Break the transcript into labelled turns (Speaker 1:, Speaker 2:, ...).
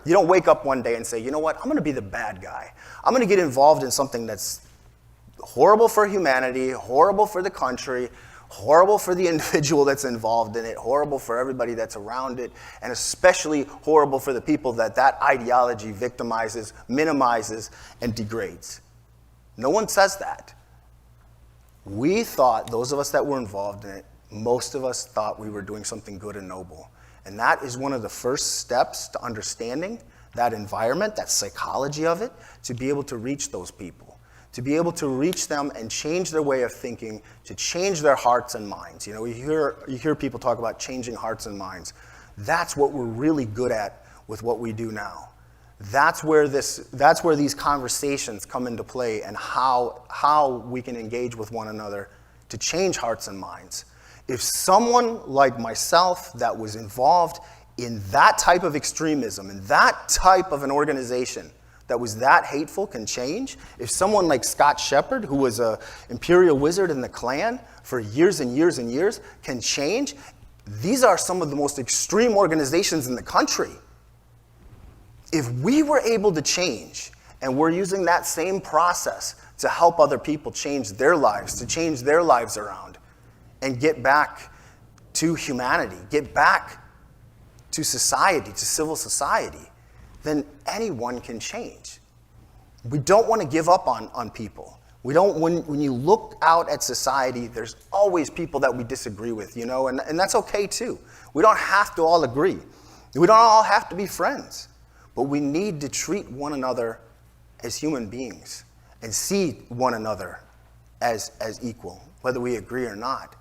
Speaker 1: You don't wake up one day and say, you know what, I'm going to be the bad guy. I'm going to get involved in something that's horrible for humanity, horrible for the country, horrible for the individual that's involved in it, horrible for everybody that's around it, and especially horrible for the people that that ideology victimizes, minimizes, and degrades. No one says that. We thought, those of us that were involved in it, most of us thought we were doing something good and noble. And that is one of the first steps to understanding that environment, that psychology of it, to be able to reach those people, to be able to reach them and change their way of thinking, to change their hearts and minds. You know, you hear people talk about changing hearts and minds. That's what we're really good at with what we do now. That's where these conversations come into play, and how we can engage with one another to change hearts and minds. If someone like myself that was involved in that type of extremism, in that type of an organization that was that hateful can change, if someone like Scott Shepherd, who was an Imperial Wizard in the Klan for years and years and years, can change, these are some of the most extreme organizations in the country. If we were able to change, and we're using that same process to help other people change their lives, to change their lives around, and get back to humanity, get back to society, to civil society, then anyone can change. We don't want to give up on people. We don't. When you look out at society, there's always people that we disagree with, you know, and that's okay too. We don't have to all agree. We don't all have to be friends. But we need to treat one another as human beings and see one another as equal, whether we agree or not.